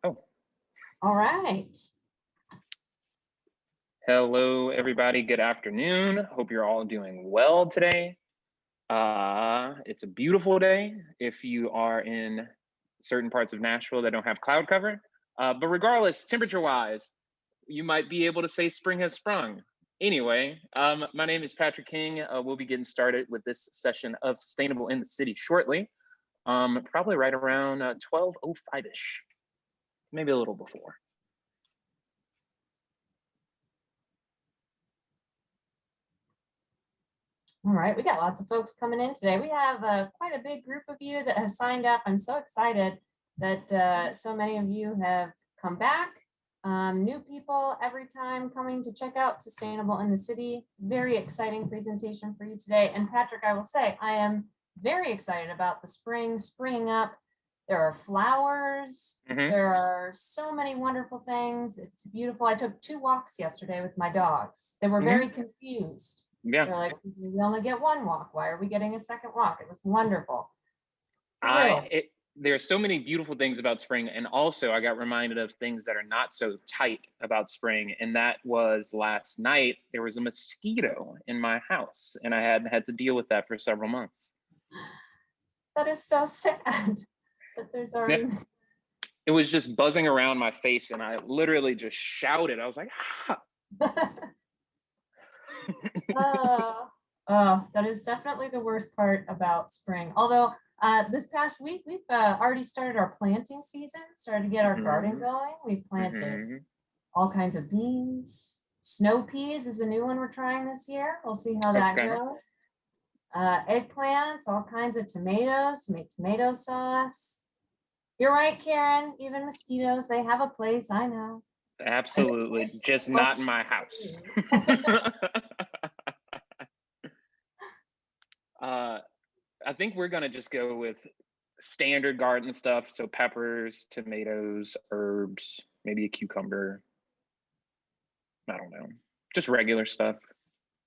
Oh. All right. Hello, everybody. Good afternoon. Hope you're all doing well today. It's a beautiful day if you are in certain parts of Nashville that don't have cloud cover. But regardless, temperature-wise, you might be able to say spring has sprung. Anyway, my name is Patrick King. We'll be getting started with this session of Sustainable in the City shortly. Probably right around 12:05-ish, maybe a little before. All right, we got lots of folks coming in today. We have quite a big group of you that have signed up. I'm so excited that so many of you have come back. New people every time coming to check out Sustainable in the City. Very exciting presentation for you today. And Patrick, I will say, I am very excited about the spring springing up. There are flowers. There are so many wonderful things. It's beautiful. I took 2 walks yesterday with my dogs. They were very confused. Yeah. They're like, we only get 1 walk. Why are we getting a second walk? It was wonderful. There are so many beautiful things about spring, and also I got reminded of things that are not so tight about spring, and that was last night. There was a mosquito in my house, and I had to deal with that for several months. That is so sad that there's already it was just buzzing around my face, and I literally just shouted. I was like, ah. That is definitely the worst part about spring. Although this past week, we've already started our planting season, started to get our garden going. We've planted all kinds of beans. Snow peas is a new one we're trying this year. We'll see how that goes. Eggplants, all kinds of tomatoes to make tomato sauce. You're right, Karen, even mosquitoes, they have a place, I know. Absolutely, just not in my house. I think we're gonna just go with standard garden stuff. So peppers, tomatoes, herbs, maybe a cucumber. I don't know, just regular stuff.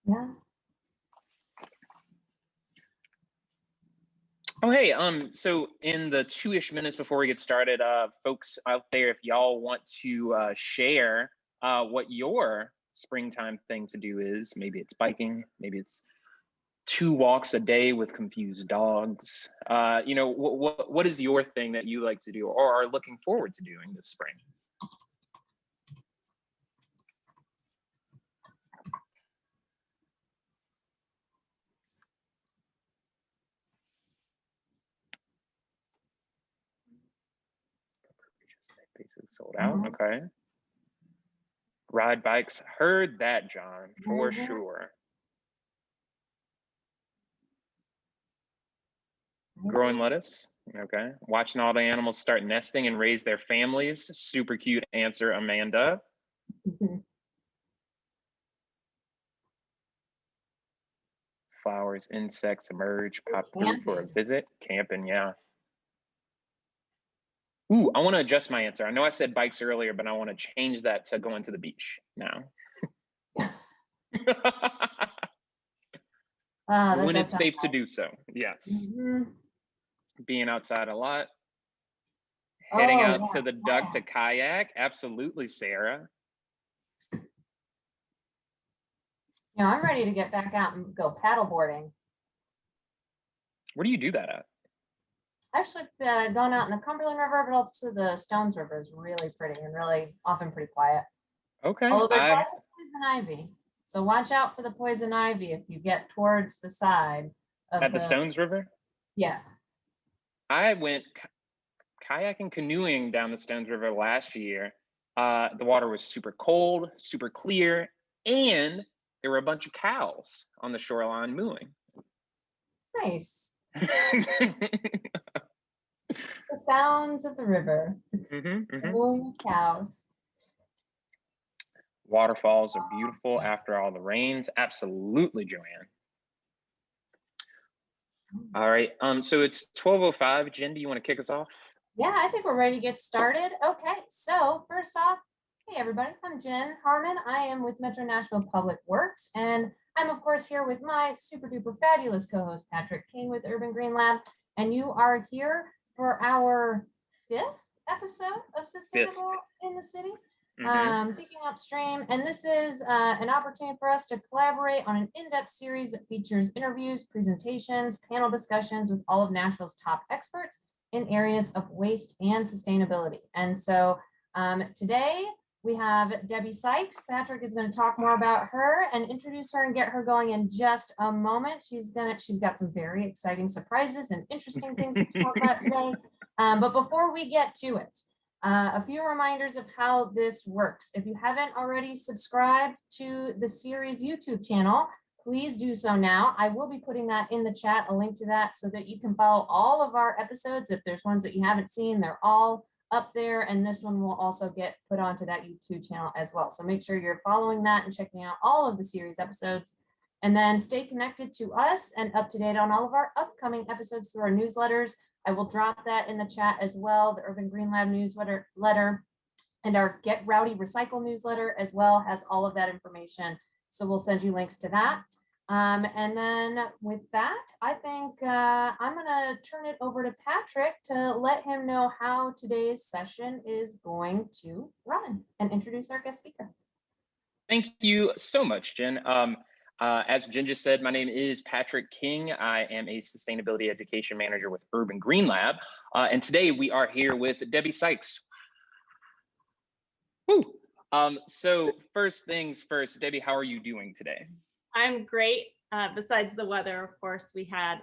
Yeah. Oh, hey, so in the 2-ish minutes before we get started, folks out there, if y'all want to share what your springtime thing to do is, maybe it's biking, maybe it's 2 walks a day with confused dogs. You know, what is your thing that you like to do or are looking forward to doing this spring? Basically sold out. Okay. Ride bikes. Heard that, John, for sure. Growing lettuce. Okay. Watching all the animals start nesting and raise their families. Super cute answer, Amanda. Flowers, insects emerge, pop through for a visit. Camping, yeah. Ooh, I want to adjust my answer. I know I said bikes earlier, but I want to change that to going to the beach now. When it's safe to do so, yes. Being outside a lot. Heading out to the duck to kayak. Absolutely, Sarah. Yeah, I'm ready to get back out and go paddleboarding. Where do you do that at? Actually, gone out in the Cumberland River, but also the Stones River is really pretty and really often pretty quiet. Okay. Although there's lots of poison ivy, so watch out for the poison ivy if you get towards the side of at the Stones River. Yeah. I went kayaking, canoeing down the Stones River last year. The water was super cold, super clear, and there were a bunch of cows on the shoreline mooing. Nice. The sounds of the river. Mooing cows. Waterfalls are beautiful after all the rains. Absolutely, Joanne. All right. So it's 12:05. Jen, do you want to kick us off? Yeah, I think we're ready to get started. Okay, so first off, hey everybody, I'm Jenn Harrman. I am with Metro Nashville Public Works, and I'm of course here with my super duper fabulous co-host Patrick King with Urban Green Lab, and you are here for our 5th episode of Sustainable in the City. Mhm. Picking Upstream, and this is an opportunity for us to collaborate on an in-depth series that features interviews, presentations, panel discussions with all of Nashville's top experts in areas of waste and sustainability. And so today we have Debbie Sykes. Patrick is going to talk more about her and introduce her and get her going in just a moment. She's got some very exciting surprises and interesting things to talk about today. But before we get to it, a few reminders of how this works. If you haven't already subscribed to the series YouTube channel, please do so now. I will be putting that in the chat, a link to that, so that you can follow all of our episodes. If there's ones that you haven't seen, they're all up there, and this one will also get put onto that YouTube channel as well. So make sure you're following that and checking out all of the series episodes. And then stay connected to us and up to date on all of our upcoming episodes through our newsletters. I will drop that in the chat as well. The Urban Green Lab newsletter and our Get Rowdy Recycle newsletter as well has all of that information. So we'll send you links to that. And then with that, I think I'm going to turn it over to Patrick to let him know how today's session is going to run and introduce our guest speaker. Thank you so much, Jen. As Jen just said, my name is Patrick King. I am a Sustainability Education Manager with Urban Green Lab. And today we are here with Debbie Sykes. Woo. So first things first, Debbie, how are you doing today? I'm great. Besides the weather, of course, we had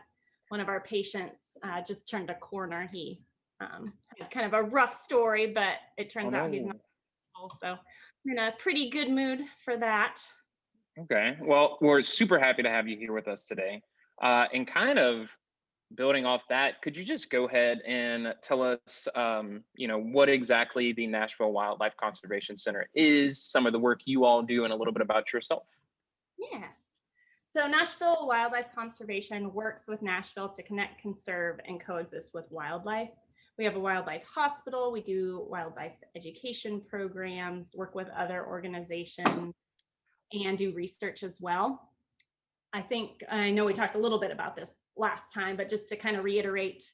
one of our patients just turned a corner. He had kind of a rough story, but it turns out he's not. So I'm in a pretty good mood for that. Okay, well, we're super happy to have you here with us today. And kind of building off that, could you just go ahead and tell us, what exactly the Nashville Wildlife Conservation Center is, some of the work you all do, and a little bit about yourself? Yes. So Nashville Wildlife Conservation works with Nashville to connect, conserve, and coexist with wildlife. We have a wildlife hospital. We do wildlife education programs, work with other organizations, and do research as well. I know we talked a little bit about this last time, but just to kind of reiterate,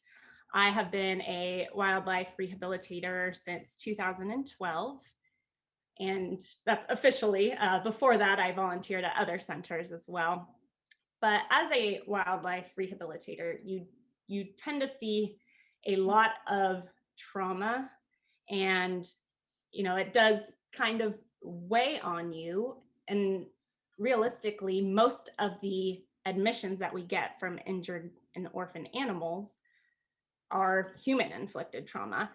I have been a wildlife rehabilitator since 2012. And that's officially. Before that, I volunteered at other centers as well. But as a wildlife rehabilitator, you tend to see a lot of trauma, and it does kind of weigh on you. And realistically, most of the admissions that we get from injured and orphaned animals are human-inflicted trauma.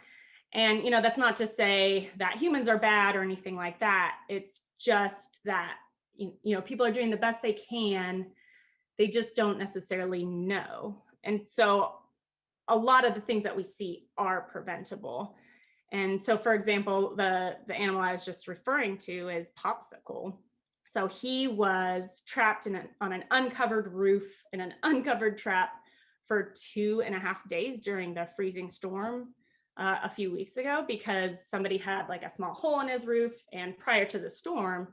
And that's not to say that humans are bad or anything like that. It's just that people are doing the best they can. They just don't necessarily know. And so a lot of the things that we see are preventable. And so, for example, the animal I was just referring to is Popsicle. So he was trapped on an uncovered roof in an uncovered trap for 2.5 days during the freezing storm a few weeks ago, because somebody had like a small hole in his roof. And prior to the storm,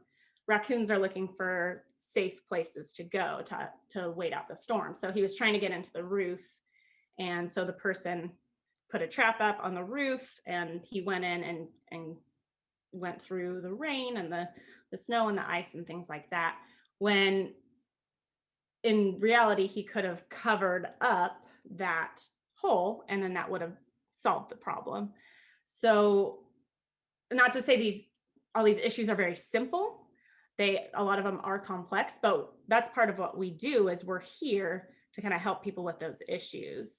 raccoons are looking for safe places to go to wait out the storm. So he was trying to get into the roof. And so the person put a trap up on the roof, and he went in and went through the rain and the snow and the ice and things like that, when in reality he could have covered up that hole, and then that would have solved the problem. So, not to say all these issues are very simple. A lot of them are complex, but that's part of what we do, is we're here to kind of help people with those issues.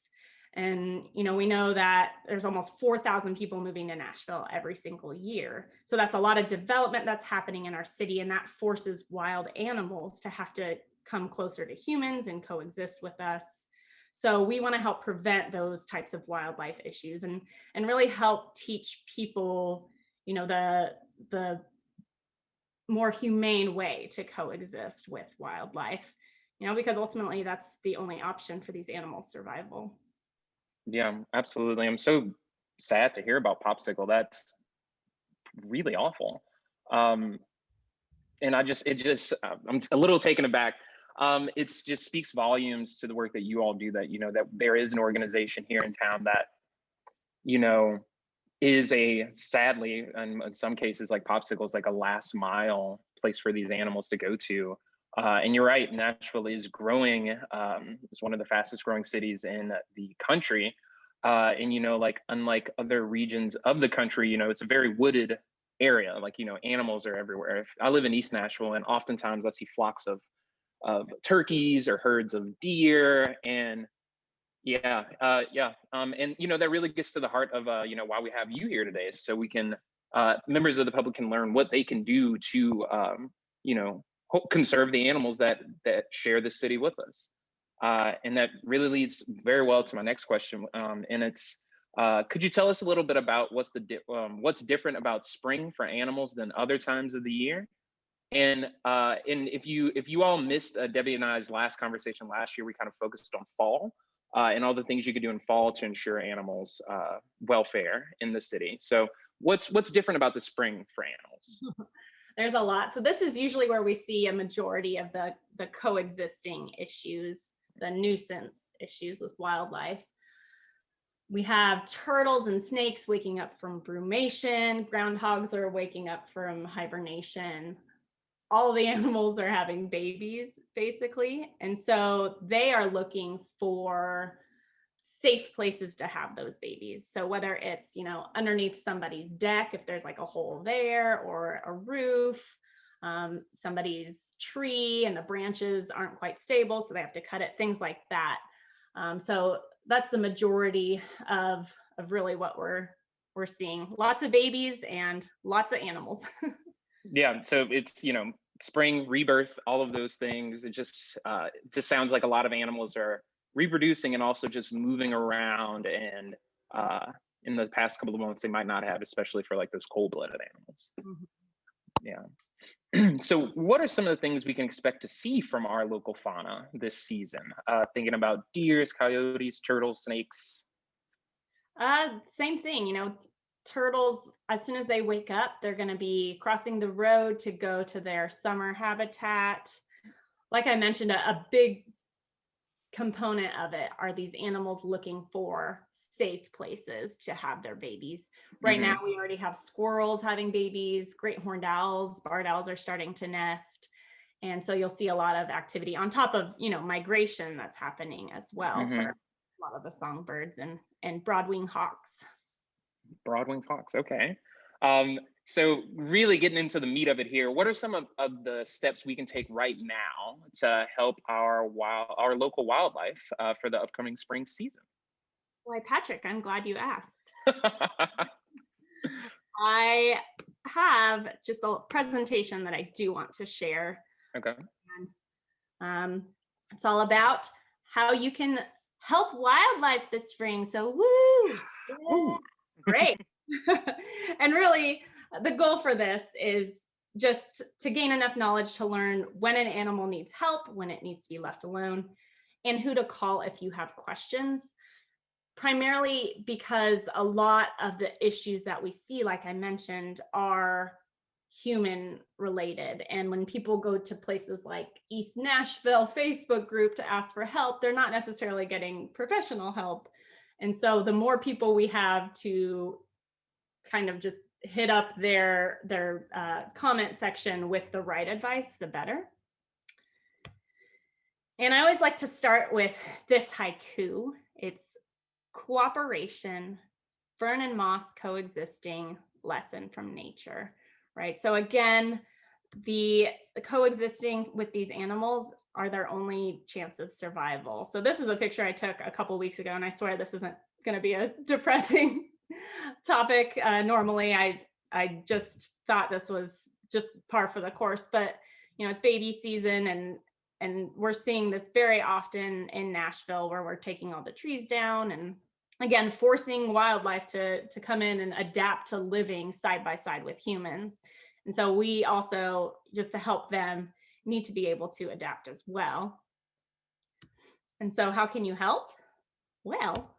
And, we know that there's almost 4,000 people moving to Nashville every single year. So that's a lot of development that's happening in our city, and that forces wild animals to have to come closer to humans and coexist with us. So we want to help prevent those types of wildlife issues and really help teach people, the more humane way to coexist with wildlife, because ultimately that's the only option for these animals' survival. Yeah, absolutely. I'm so sad to hear about Popsicle. That's really awful. And I'm a little taken aback. It just speaks volumes to the work that you all do, that, that there is an organization here in town that, is sadly, in some cases like Popsicles, like a last mile place for these animals to go to. And you're right, Nashville is growing. It's one of the fastest growing cities in the country. And, like unlike other regions of the country, it's a very wooded area. Like, animals are everywhere. I live in East Nashville, and oftentimes I see flocks of turkeys or herds of deer. And yeah. And that really gets to the heart of why we have you here today, so we can members of the public can learn what they can do to conserve the animals that share the city with us. And that really leads very well to my next question. And it's could you tell us a little bit about what's different about spring for animals than other times of the year? And if you all missed Debbie and I's last conversation last year, we kind of focused on fall and all the things you could do in fall to ensure animals' welfare in the city. So what's different about the spring for animals? There's a lot. So this is usually where we see a majority of the coexisting issues, the nuisance issues with wildlife. We have turtles and snakes waking up from brumation. Groundhogs are waking up from hibernation. All the animals are having babies, basically. And so they are looking for safe places to have those babies. So whether it's, underneath somebody's deck, if there's like a hole there, or a roof, somebody's tree and the branches aren't quite stable, so they have to cut it, things like that. So that's the majority of really what we're seeing. Lots of babies and lots of animals. Yeah, so it's, spring, rebirth, all of those things. It just sounds like a lot of animals are reproducing and also just moving around. And in the past couple of months, they might not have, especially for like those cold-blooded animals. Mm-hmm. Yeah. So what are some of the things we can expect to see from our local fauna this season? Thinking about deers, coyotes, turtles, snakes. Same thing, turtles, as soon as they wake up, they're going to be crossing the road to go to their summer habitat. Like I mentioned, a big component of it are these animals looking for safe places to have their babies. Right now, we already have squirrels having babies, great horned owls, barred owls are starting to nest. And so you'll see a lot of activity on top of, migration that's happening as well for a lot of the songbirds and broadwing hawks. Broadwing hawks, okay. So really getting into the meat of it here, what are some of the steps we can take right now to help our local wildlife for the upcoming spring season? Why, Patrick, I'm glad you asked. I have just a presentation that I do want to share. Okay. And, it's all about how you can help wildlife this spring. So woo! Yeah, great. And really, the goal for this is just to gain enough knowledge to learn when an animal needs help, when it needs to be left alone, and who to call if you have questions. Primarily because a lot of the issues that we see, like I mentioned, are human related. And when people go to places like East Nashville Facebook group to ask for help, they're not necessarily getting professional help. And so the more people we have to kind of just hit up their comment section with the right advice, the better. And I always like to start with this haiku. It's cooperation, fern and moss coexisting, lesson from nature, right? So again, the coexisting with these animals are their only chance of survival. So this is a picture I took a couple weeks ago, and I swear this isn't going to be a depressing topic. Normally, I just thought this was just par for the course, but it's baby season, and we're seeing this very often in Nashville, where we're taking all the trees down and again forcing wildlife to come in and adapt to living side by side with humans. And so we also, just to help them, need to be able to adapt as well. And so how can you help? Well,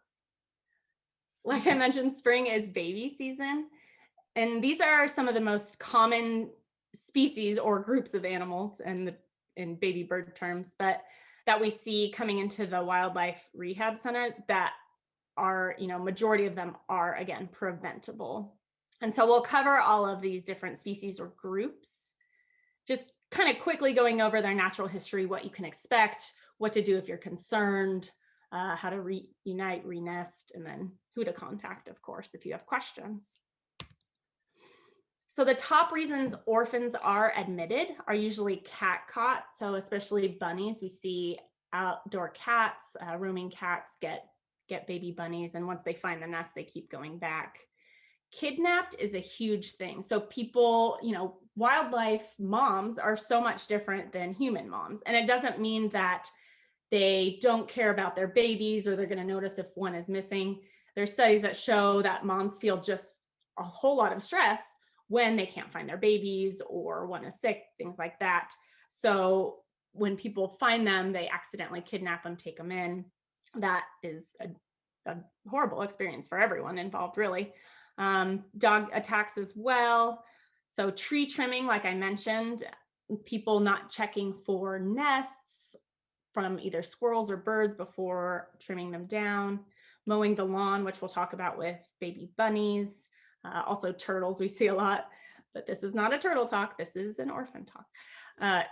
like I mentioned, spring is baby season. And these are some of the most common species or groups of animals in baby bird terms, but that we see coming into the wildlife rehab center that are, majority of them are, again, preventable. And so we'll cover all of these different species or groups, just kind of quickly going over their natural history, what you can expect, what to do if you're concerned, how to reunite, renest, and then who to contact, of course, if you have questions. So the top reasons orphans are admitted are usually cat caught. So especially bunnies, we see outdoor cats, roaming cats get baby bunnies. And once they find the nest, they keep going back. Kidnapped is a huge thing. So people, wildlife moms are so much different than human moms. And it doesn't mean that they don't care about their babies or they're going to notice if one is missing. There's studies that show that moms feel just a whole lot of stress when they can't find their babies or one is sick, things like that. So when people find them, they accidentally kidnap them, take them in. That is a horrible experience for everyone involved, really. Dog attacks as well. So tree trimming, like I mentioned, people not checking for nests from either squirrels or birds before trimming them down, mowing the lawn, which we'll talk about with baby bunnies, also turtles we see a lot, but this is not a turtle talk, this is an orphan talk.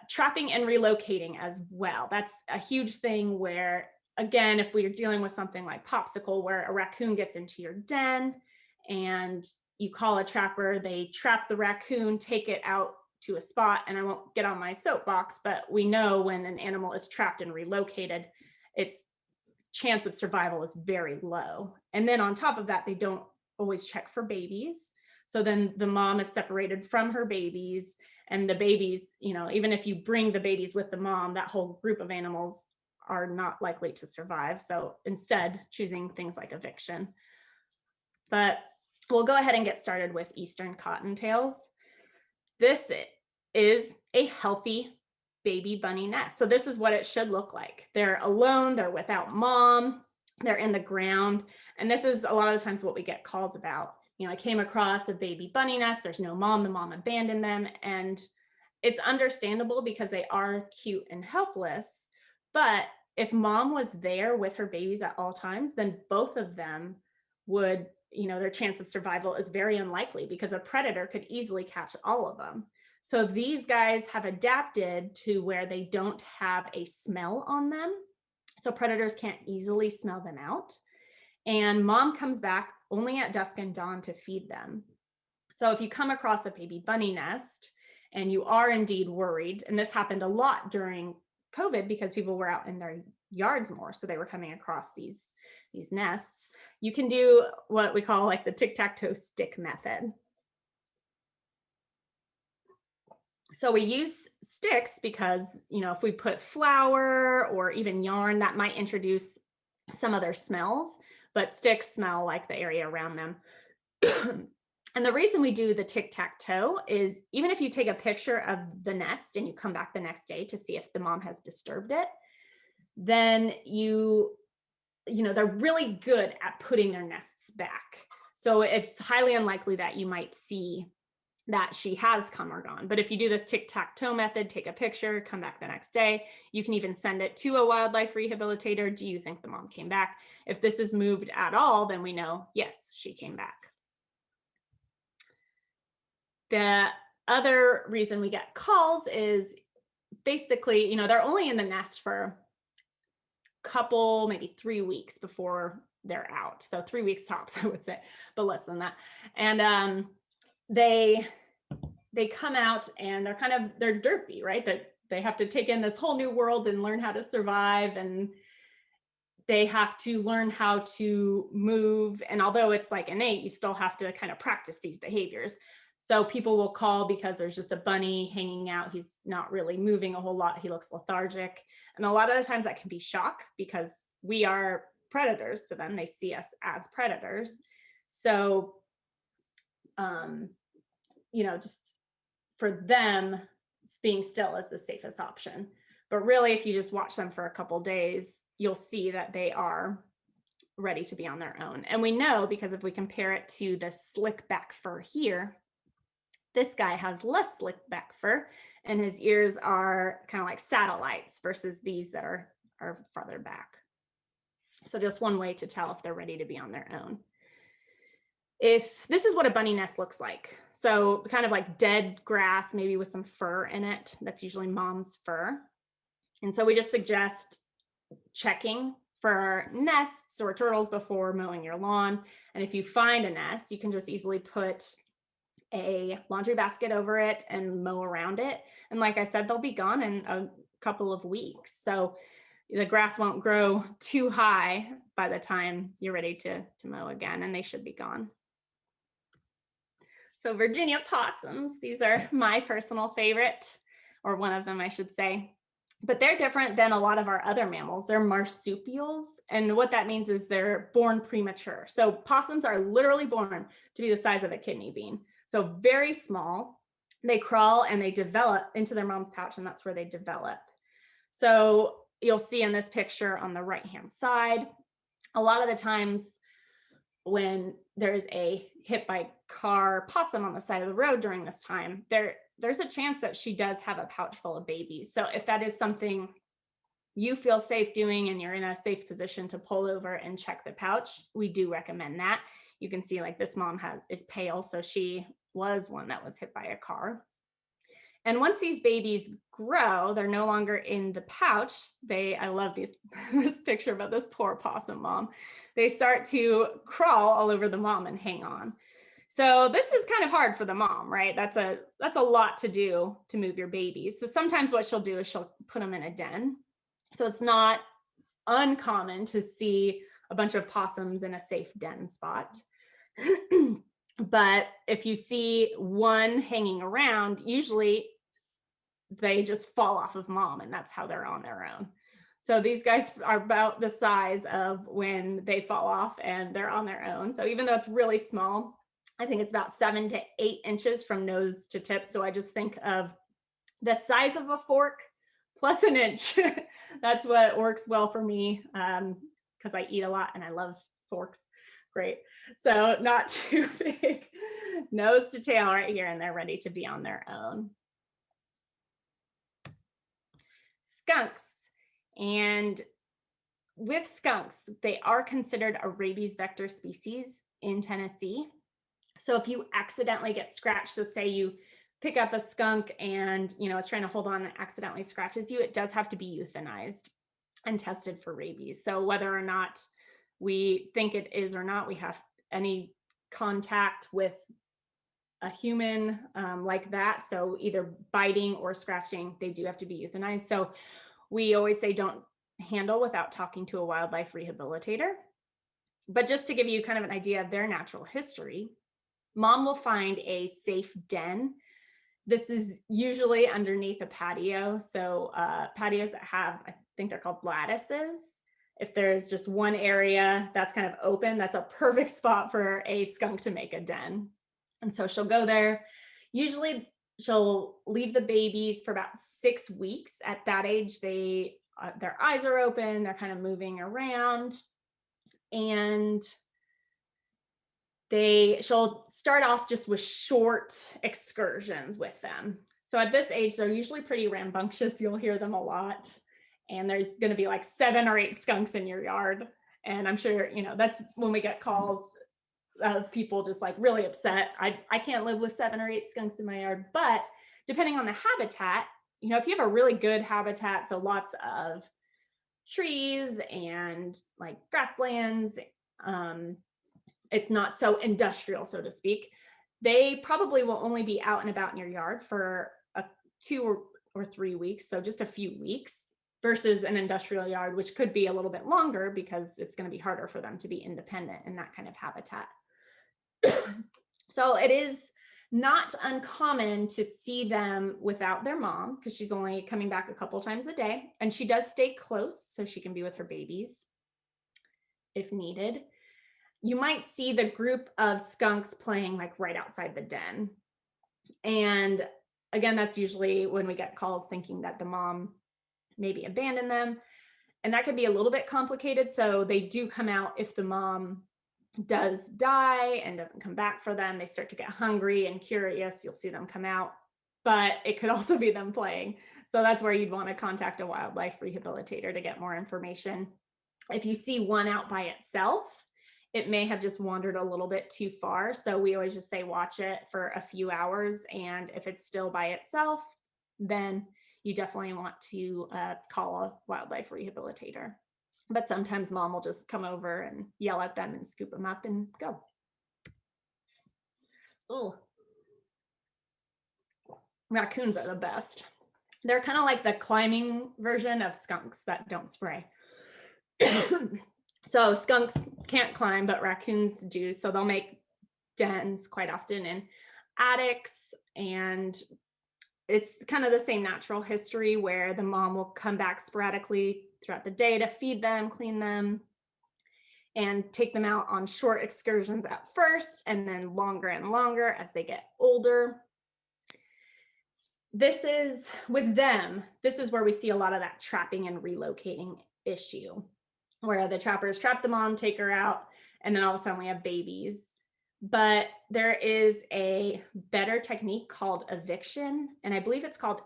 Trapping and relocating as well. That's a huge thing where, again, if we are dealing with something like Popsicle, where a raccoon gets into your den and you call a trapper, they trap the raccoon, take it out to a spot, and I won't get on my soapbox, but we know when an animal is trapped and relocated, its chance of survival is very low. And then on top of that, they don't always check for babies. So then the mom is separated from her babies, and the babies, even if you bring the babies with the mom, that whole group of animals are not likely to survive. So instead, choosing things like eviction. But we'll go ahead and get started with Eastern Cottontails. This is a healthy baby bunny nest. So this is what it should look like. They're alone, they're without mom, they're in the ground. And this is a lot of the times what we get calls about. I came across a baby bunny nest, there's no mom, the mom abandoned them. And it's understandable because they are cute and helpless. But if mom was there with her babies at all times, then both of them would, their chance of survival is very unlikely because a predator could easily catch all of them. So these guys have adapted to where they don't have a smell on them. So predators can't easily smell them out. And mom comes back only at dusk and dawn to feed them. So if you come across a baby bunny nest and you are indeed worried, and this happened a lot during COVID because people were out in their yards more, so they were coming across these nests, you can do what we call like the tic-tac-toe stick method. So we use sticks because, if we put flour or even yarn, that might introduce some other smells, but sticks smell like the area around them. And the reason we do the tic-tac-toe is even if you take a picture of the nest and you come back the next day to see if the mom has disturbed it, then they're really good at putting their nests back. So it's highly unlikely that you might see that she has come or gone. But if you do this tic-tac-toe method, take a picture, come back the next day, you can even send it to a wildlife rehabilitator. Do you think the mom came back? If this is moved at all, then we know, yes, she came back. The other reason we get calls is basically, they're only in the nest for a couple, maybe 3 weeks before they're out. So 3 weeks tops, I would say, but less than that. And they come out and they're derpy, right? That they have to take in this whole new world and learn how to survive, and they have to learn how to move. And although it's like innate, you still have to kind of practice these behaviors. So people will call because there's just a bunny hanging out. He's not really moving a whole lot. He looks lethargic. And a lot of the times that can be shock because we are predators to them. They see us as predators. So, just for them, being still is the safest option. But really, if you just watch them for a couple days, you'll see that they are ready to be on their own. And we know because if we compare it to the slick back fur here, this guy has less slick back fur and his ears are kind of like satellites versus these that are farther back. So just one way to tell if they're ready to be on their own. If this is what a bunny nest looks like. So kind of like dead grass, maybe with some fur in it. That's usually mom's fur. And so we just suggest checking for nests or turtles before mowing your lawn. And if you find a nest, you can just easily put a laundry basket over it and mow around it. And like I said, they'll be gone in a couple of weeks. So the grass won't grow too high by the time you're ready to mow again, and they should be gone. So Virginia possums, these are my personal favorite, or one of them, I should say. But they're different than a lot of our other mammals. They're marsupials. And what that means is they're born premature. So possums are literally born to be the size of a kidney bean. So very small. They crawl and they develop into their mom's pouch, and that's where they develop. So you'll see in this picture on the right-hand side, a lot of the times when there's a hit by car possum on the side of the road during this time, there's a chance that she does have a pouch full of babies. So if that is something you feel safe doing and you're in a safe position to pull over and check the pouch, we do recommend that. You can see like this mom is pale, so she was one that was hit by a car. And once these babies grow, they're no longer in the pouch. I love this picture about this poor possum mom. They start to crawl all over the mom and hang on. So this is kind of hard for the mom, right? That's a lot to do to move your babies. So sometimes what she'll do is she'll put them in a den. So it's not uncommon to see a bunch of possums in a safe den spot. But if you see one hanging around, usually they just fall off of mom, and that's how they're on their own. So these guys are about the size of when they fall off and they're on their own. So even though it's really small, I think it's about 7 to 8 inches from nose to tip. So I just think of the size of a fork plus an inch. That's what works well for me, because I eat a lot and I love forks. Great. So not too big, nose to tail right here, and they're ready to be on their own. Skunks. And with skunks, they are considered a rabies vector species in Tennessee. So if you accidentally get scratched, so say you pick up a skunk and it's trying to hold on and accidentally scratches you, it does have to be euthanized and tested for rabies. So whether or not we think it is or not, we have any contact with a human like that, so either biting or scratching, they do have to be euthanized. So we always say don't handle without talking to a wildlife rehabilitator. But just to give you kind of an idea of their natural history, mom will find a safe den. This is usually underneath a patio. So patios that have, I think they're called lattices. If there's just one area that's kind of open, that's a perfect spot for a skunk to make a den. And so she'll go there. Usually she'll leave the babies for about 6 weeks. At that age, their eyes are open, they're kind of moving around, and she'll start off just with short excursions with them. So at this age, they're usually pretty rambunctious. You'll hear them a lot. And there's going to be like 7 or 8 skunks in your yard. And I'm sure, that's when we get calls of people just like really upset. I can't live with 7 or 8 skunks in my yard. But depending on the habitat, if you have a really good habitat, so lots of trees and like grasslands, it's not so industrial, so to speak, they probably will only be out and about in your yard for 2 or 3 weeks. So just a few weeks versus an industrial yard, which could be a little bit longer because it's going to be harder for them to be independent in that kind of habitat. So it is not uncommon to see them without their mom because she's only coming back a couple times a day, and she does stay close so she can be with her babies if needed. You might see the group of skunks playing like right outside the den. And again, that's usually when we get calls thinking that the mom maybe abandoned them. And that could be a little bit complicated. So they do come out if the mom does die and doesn't come back for them. They start to get hungry and curious. You'll see them come out, but it could also be them playing. So that's where you'd want to contact a wildlife rehabilitator to get more information. if you see one out by itself, it may have just wandered a little bit too far. So we always just say watch it for a few hours. And if it's still by itself, then you definitely want to call a wildlife rehabilitator. But sometimes mom will just come over and yell at them and scoop them up and go. Oh, raccoons are the best. They're kind of like the climbing version of skunks that don't spray. So skunks can't climb, but raccoons do. So they'll make dens quite often in attics, and it's kind of the same natural history where the mom will come back sporadically throughout the day to feed them, clean them, and take them out on short excursions at first, and then longer and longer as they get older. This is, with them, this is where we see a lot of that trapping and relocating issue, where the trappers trap the mom, take her out, and then all of a sudden we have babies. But there is a better technique called eviction, and I believe it's called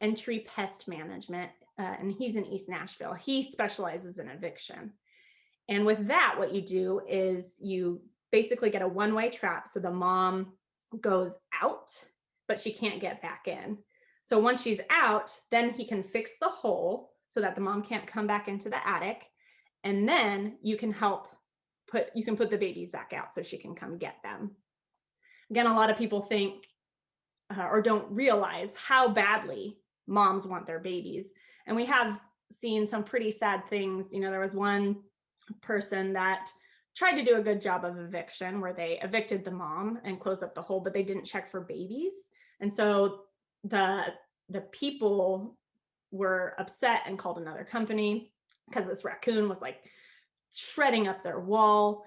entry pest management, and he's in East Nashville. He specializes in eviction. And with that, what you do is you basically get a one-way trap, so the mom goes out, but she can't get back in. So once she's out, then he can fix the hole so that the mom can't come back into the attic, and then you can put the babies back out so she can come get them. Again, a lot of people think or don't realize how badly moms want their babies. And we have seen some pretty sad things. You know, there was one person that tried to do a good job of eviction where they evicted the mom and closed up the hole, but they didn't check for babies. And so the people were upset and called another company because this raccoon was like shredding up their wall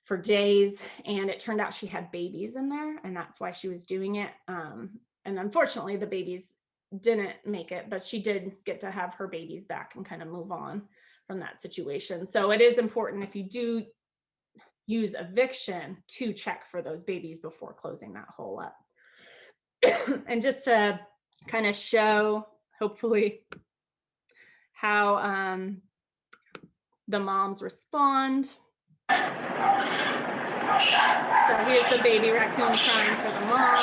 for days, and it turned out she had babies in there, and that's why she was doing it. And unfortunately the babies didn't make it, but she did get to have her babies back and kind of move on from that situation. So it is important, if you do use eviction, to check for those babies before closing that hole up. And just to kind of show, hopefully, how the moms respond. So here's the baby raccoon crying for the mom.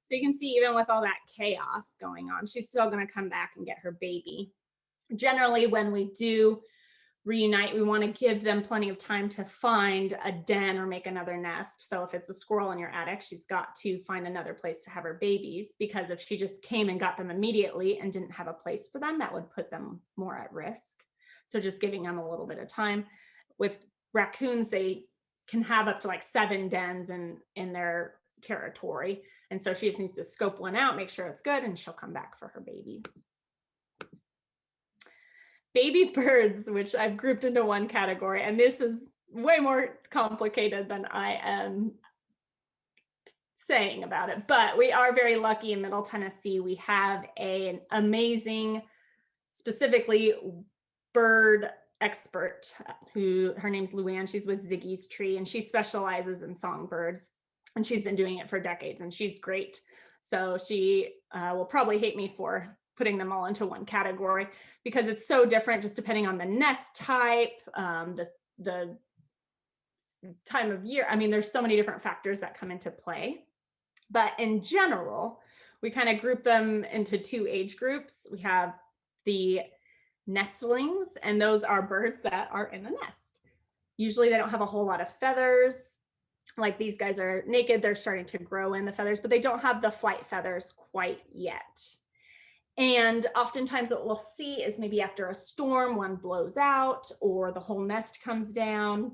So you can see, even with all that chaos going on, she's still going to come back and get her baby. Generally, when we do reunite, we want to give them plenty of time to find a den or make another nest. So if it's a squirrel in your attic, she's got to find another place to have her babies, because if she just came and got them immediately and didn't have a place for them, that would put them more at risk. So just giving them a little bit of time. With raccoons, they can have up to like 7 dens in their territory. And so she just needs to scope one out, make sure it's good, and she'll come back for her babies. Baby birds, which I've grouped into one category, and this is way more complicated than I am saying about it, but we are very lucky in Middle Tennessee. We have an amazing, specifically bird expert, who her name's Luann. She's with Ziggy's Tree, and she specializes in songbirds, and she's been doing it for decades, and she's great. So she will probably hate me for putting them all into one category, because it's so different just depending on the nest type, the time of year. I mean, there's so many different factors that come into play. But in general, we kind of group them into 2 age groups. We have the nestlings, and those are birds that are in the nest. Usually they don't have a whole lot of feathers. Like these guys are naked, they're starting to grow in the feathers, but they don't have the flight feathers quite yet. And oftentimes what we'll see is maybe after a storm, one blows out or the whole nest comes down.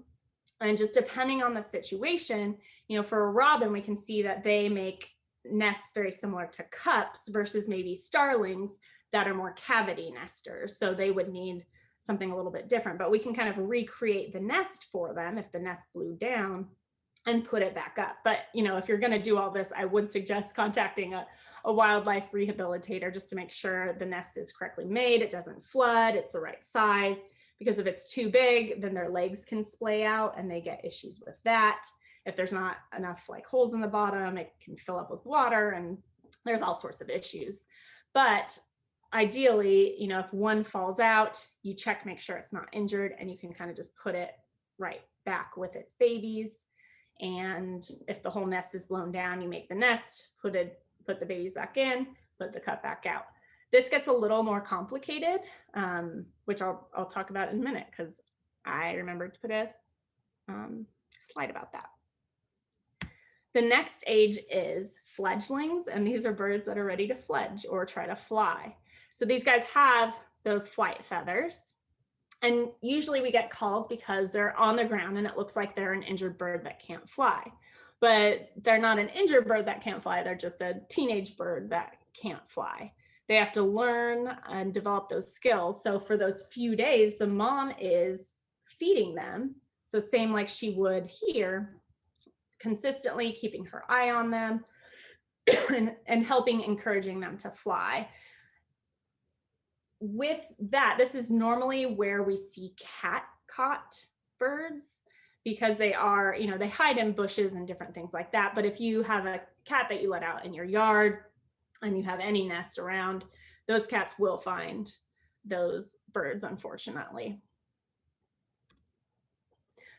And just depending on the situation, you know, for a robin, we can see that they make nests very similar to cups versus maybe starlings that are more cavity nesters. So they would need something a little bit different, but we can kind of recreate the nest for them if the nest blew down. and put it back up. But, you know, if you're going to do all this, I would suggest contacting a wildlife rehabilitator just to make sure the nest is correctly made, it doesn't flood, it's the right size, because if it's too big, then their legs can splay out and they get issues with that. If there's not enough like holes in the bottom, it can fill up with water and there's all sorts of issues. But ideally, you know, if one falls out, you check, make sure it's not injured, and you can kind of just put it right back with its babies. And if the whole nest is blown down, you make the nest, put the babies back in, put the cut back out. This gets a little more complicated, which I'll talk about in a minute, because I remembered to put a slide about that. The next age is fledglings, and these are birds that are ready to fledge or try to fly. So these guys have those flight feathers. And usually we get calls because they're on the ground and it looks like they're an injured bird that can't fly. But they're not an injured bird that can't fly, they're just a teenage bird that can't fly. They have to learn and develop those skills. So for those few days, the mom is feeding them. So same like she would here, consistently keeping her eye on them and helping, encouraging them to fly. With that, this is normally where we see cat-caught birds, because they are, you know, they hide in bushes and different things like that. But if you have a cat that you let out in your yard and you have any nest around, those cats will find those birds, unfortunately.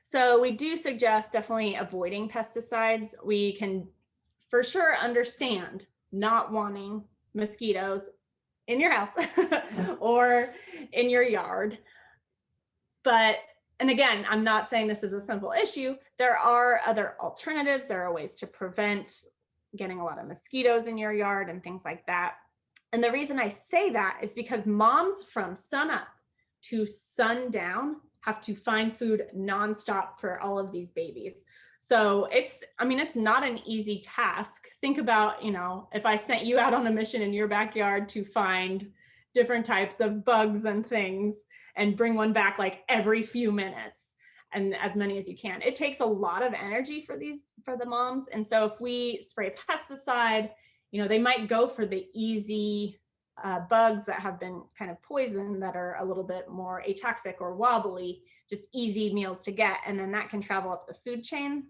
So we do suggest definitely avoiding pesticides. We can for sure understand not wanting mosquitoes in your house or in your yard. But, and again, I'm not saying this is a simple issue. There are other alternatives. There are ways to prevent getting a lot of mosquitoes in your yard and things like that. And the reason I say that is because moms from sun up to sundown have to find food nonstop for all of these babies. So it's not an easy task. Think about, you know, if I sent you out on a mission in your backyard to find different types of bugs and things and bring one back like every few minutes, and as many as you can. It takes a lot of energy for the moms. And so if we spray pesticide, you know, they might go for the easy bugs that have been kind of poisoned, that are a little bit more ataxic or wobbly, just easy meals to get. And then that can travel up the food chain.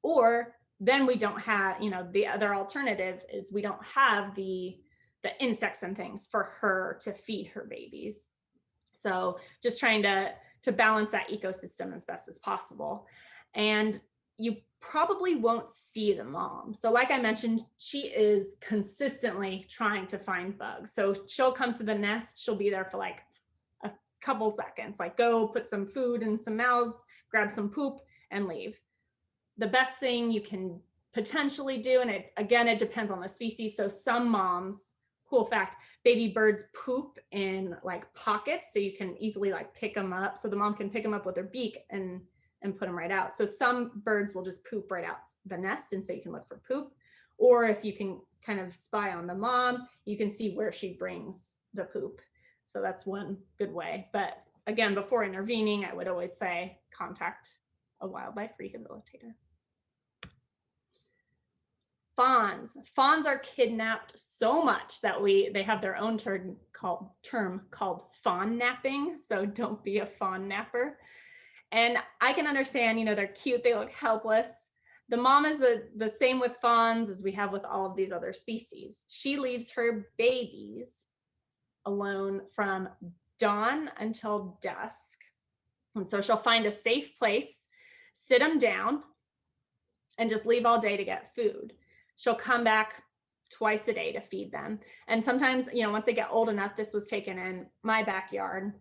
Or then we don't have, you know, the other alternative is we don't have the insects and things for her to feed her babies. So just trying to balance that ecosystem as best as possible. And you probably won't see the mom. So like I mentioned, she is consistently trying to find bugs. So she'll come to the nest, she'll be there for like a couple seconds, like go put some food in some mouths, grab some poop and leave. The best thing you can potentially do, and it depends on the species. So some moms, cool fact, baby birds poop in like pockets, so you can easily like pick them up. So the mom can pick them up with her beak and put them right out. So some birds will just poop right out the nest, and so you can look for poop. Or if you can kind of spy on the mom, you can see where she brings the poop. So that's one good way. But again, before intervening, I would always say contact a wildlife rehabilitator. Fawns are kidnapped so much that they have their own term called fawn napping. So don't be a fawn napper. And I can understand, you know, they're cute, they look helpless. The mom is the same with fawns as we have with all of these other species. She leaves her babies alone from dawn until dusk. And so she'll find a safe place, sit them down, and just leave all day to get food. She'll come back twice a day to feed them. And sometimes, you know, once they get old enough, this was taken in my backyard,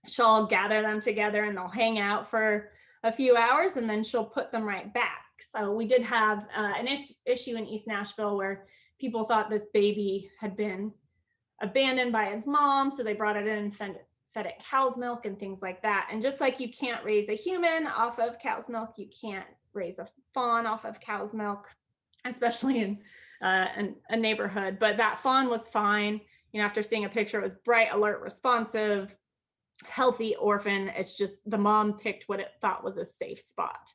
she'll gather them together and they'll hang out for a few hours and then she'll put them right back. So we did have an issue in East Nashville where people thought this baby had been abandoned by its mom. So they brought it in and fed it cow's milk and things like that. And just like you can't raise a human off of cow's milk, you can't raise a fawn off of cow's milk, especially in a neighborhood. But that fawn was fine. You know, after seeing a picture, it was bright, alert, responsive, healthy orphan. It's just the mom picked what it thought was a safe spot.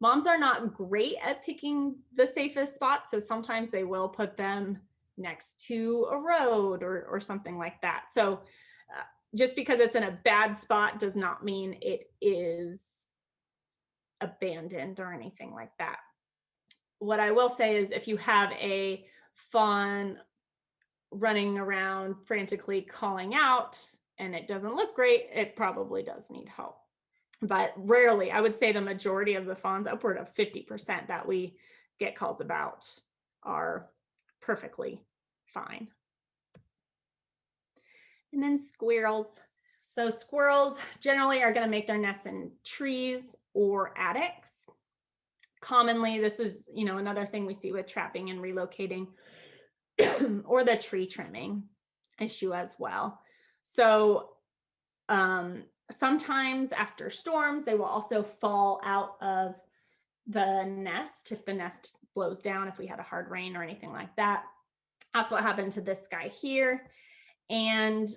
Moms are not great at picking the safest spot, so sometimes they will put them next to a road or something like that. So just because it's in a bad spot does not mean it is abandoned or anything like that. What I will say is if you have a fawn running around frantically calling out and it doesn't look great, it probably does need help. But rarely, I would say the majority of the fawns, upward of 50% that we get calls about, are perfectly fine. And then squirrels. So squirrels generally are going to make their nests in trees or attics. Commonly, this is, you know, another thing we see with trapping and relocating or the tree trimming issue as well. So sometimes after storms, they will also fall out of the nest if the nest blows down, if we had a hard rain or anything like that. That's what happened to this guy here. And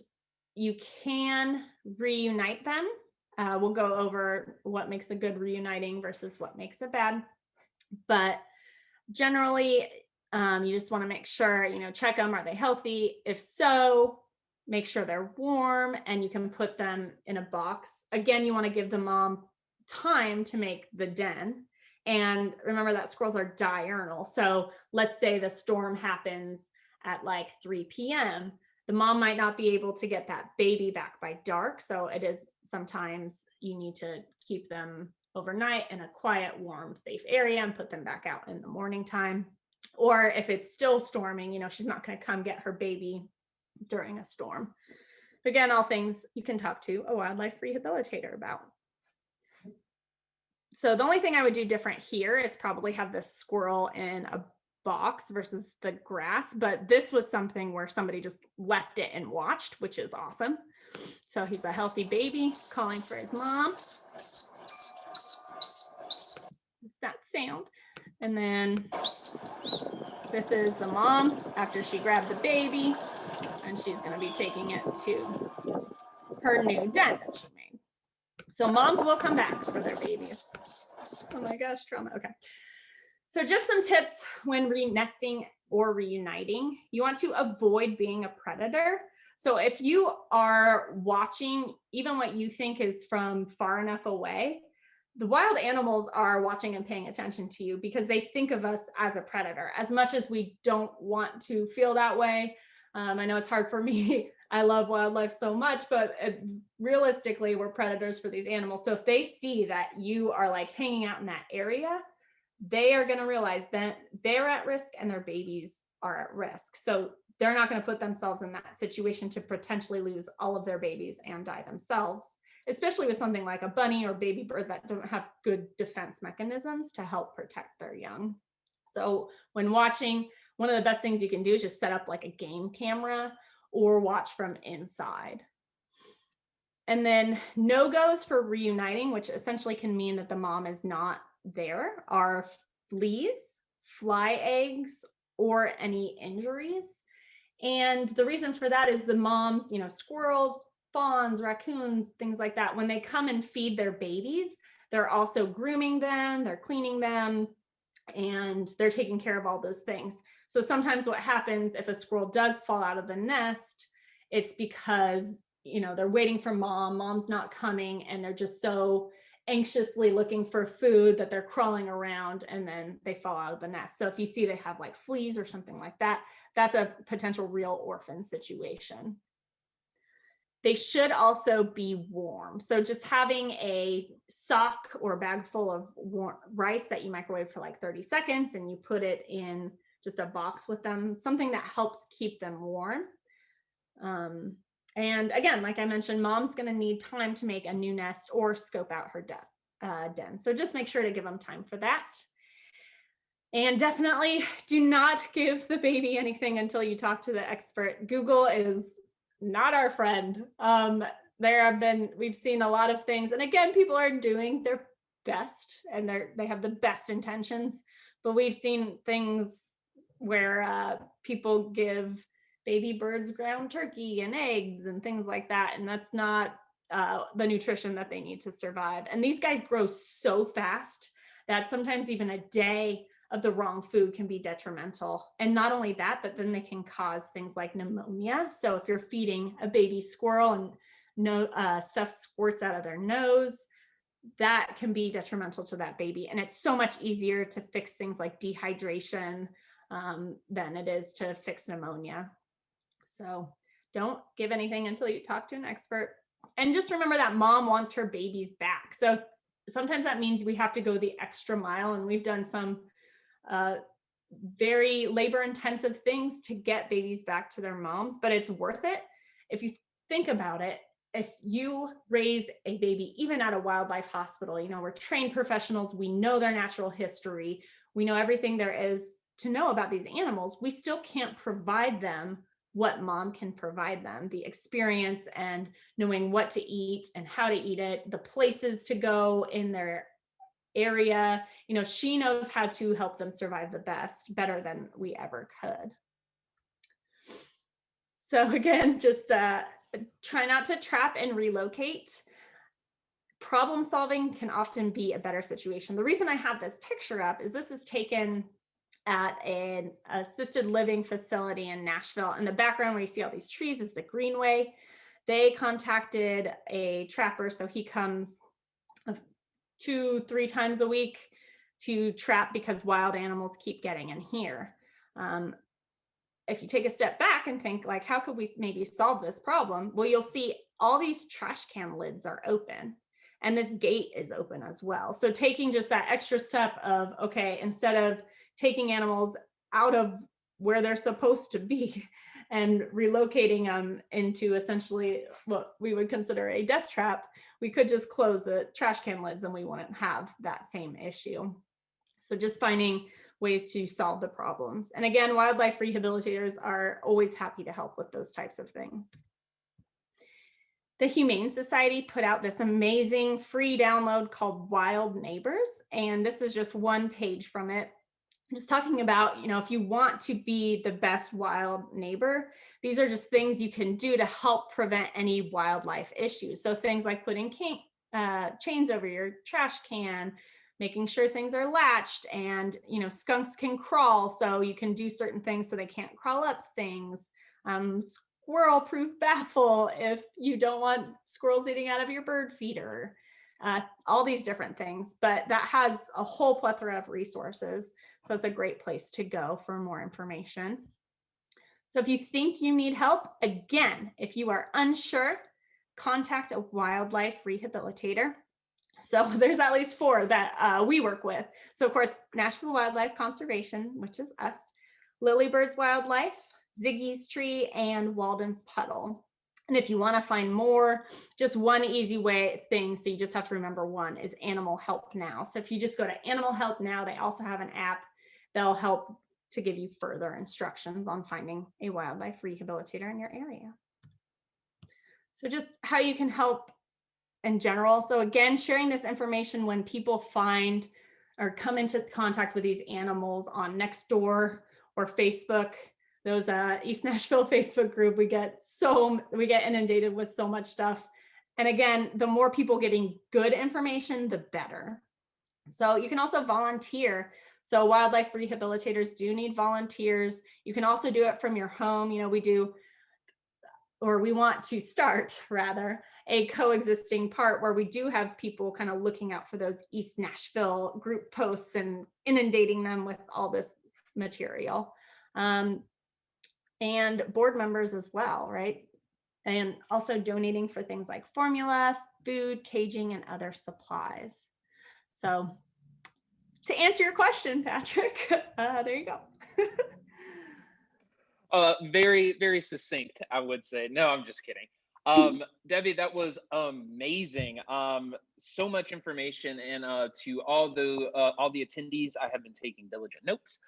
you can reunite them. We'll go over what makes a good reuniting versus what makes it bad. But generally, you just want to make sure, you know, check them. Are they healthy? If so, make sure they're warm and you can put them in a box. Again, you want to give the mom time to make the den. And remember that squirrels are diurnal. So let's say the storm happens at like 3 p.m. The mom might not be able to get that baby back by dark. So it is sometimes you need to keep them overnight in a quiet, warm, safe area and put them back out in the morning time. Or if it's still storming, you know, she's not going to come get her baby during a storm. Again, all things you can talk to a wildlife rehabilitator about. So the only thing I would do different here is probably have the squirrel in a box versus the grass, but this was something where somebody just left it and watched, which is awesome. So he's a healthy baby calling for his mom. That sound. And then this is the mom after she grabbed the baby, and she's going to be taking it to her new den that she made. So moms will come back for their babies. Oh my gosh, trauma. Okay. So just some tips when re-nesting or reuniting. You want to avoid being a predator. So if you are watching even what you think is from far enough away, the wild animals are watching and paying attention to you because they think of us as a predator. As much as we don't want to feel that way, I know it's hard for me. I love wildlife so much, but realistically, we're predators for these animals. So if they see that you are like hanging out in that area, they are going to realize that they're at risk and their babies are at risk. So they're not going to put themselves in that situation to potentially lose all of their babies and die themselves, especially with something like a bunny or baby bird that doesn't have good defense mechanisms to help protect their young. So when watching, one of the best things you can do is just set up like a game camera or watch from inside. And then no-goes for reuniting, which essentially can mean that the mom is not there, are fleas, fly eggs, or any injuries. And the reason for that is the moms, you know, squirrels, fawns, raccoons, things like that, when they come and feed their babies, they're also grooming them, they're cleaning them, and they're taking care of all those things. So sometimes what happens if a squirrel does fall out of the nest, it's because, you know, they're waiting for mom's not coming, and they're just so anxiously looking for food that they're crawling around and then they fall out of the nest. So if you see they have like fleas or something like that, that's a potential real orphan situation. They should also be warm. So just having a sock or a bag full of warm rice that you microwave for like 30 seconds and you put it in just a box with them, something that helps keep them warm. And again, like I mentioned, mom's going to need time to make a new nest or scope out her den. So just make sure to give them time for that. And definitely do not give the baby anything until you talk to the expert. Google is not our friend. We've seen a lot of things. And again, people are doing their best and they have the best intentions, but we've seen things where people give baby birds ground turkey and eggs and things like that. And that's not the nutrition that they need to survive. And these guys grow so fast that sometimes even a day of the wrong food can be detrimental. And not only that, but then they can cause things like pneumonia. So if you're feeding a baby squirrel and stuff squirts out of their nose, that can be detrimental to that baby. And it's so much easier to fix things like dehydration than it is to fix pneumonia. So don't give anything until you talk to an expert. And just remember that mom wants her babies back. So sometimes that means we have to go the extra mile, and we've done some very labor intensive things to get babies back to their moms, but it's worth it. If you think about it, if you raise a baby, even at a wildlife hospital, you know, we're trained professionals, we know their natural history, we know everything there is to know about these animals, we still can't provide them what mom can provide them, the experience and knowing what to eat and how to eat it, the places to go in their area. You know, she knows how to help them survive the best, better than we ever could. So again, just try not to trap and relocate. Problem solving can often be a better situation. The reason I have this picture up is this is taken at an assisted living facility in Nashville. In the background where you see all these trees is the greenway. They contacted a trapper, so he comes 2-3 times a week to trap because wild animals keep getting in here. If you take a step back and think like, how could we maybe solve this problem? Well, you'll see all these trash can lids are open and this gate is open as well. So taking just that extra step of, okay, instead of taking animals out of where they're supposed to be and relocating them into essentially what we would consider a death trap, we could just close the trash can lids and we wouldn't have that same issue. So just finding ways to solve the problems. And again, wildlife rehabilitators are always happy to help with those types of things. The Humane Society put out this amazing free download called Wild Neighbors. And this is just one page from it. Just talking about, you know, if you want to be the best wild neighbor, these are just things you can do to help prevent any wildlife issues. So things like putting chains over your trash can, making sure things are latched, and, you know, skunks can crawl, so you can do certain things so they can't crawl up things. Squirrel proof baffle if you don't want squirrels eating out of your bird feeder. All these different things, but that has a whole plethora of resources. So it's a great place to go for more information. So if you think you need help, again, if you are unsure, contact a wildlife rehabilitator. So there's at least 4 that we work with. So of course, Nashville Wildlife Conservation, which is us, Lily Bird's Wildlife, Ziggy's Tree, and Walden's Puddle. And if you want to find more, just one easy thing, so you just have to remember one, is Animal Help Now. So if you just go to Animal Help Now, they also have an app that'll help to give you further instructions on finding a wildlife rehabilitator in your area. So just how you can help in general. So again, sharing this information when people find or come into contact with these animals on Nextdoor or Facebook. Those East Nashville Facebook group, we get inundated with so much stuff. And again, the more people getting good information, the better. So you can also volunteer. So wildlife rehabilitators do need volunteers. You can also do it from your home. You know, we want to start rather a coexisting part where we do have people kind of looking out for those East Nashville group posts and inundating them with all this material. And board members as well, right? And also donating for things like formula, food, caging, and other supplies. So to answer your question, Patrick, there you go. Very, very succinct, I would say. No, I'm just kidding. Debbie, that was amazing. So much information, and to all the attendees, I have been taking diligent notes.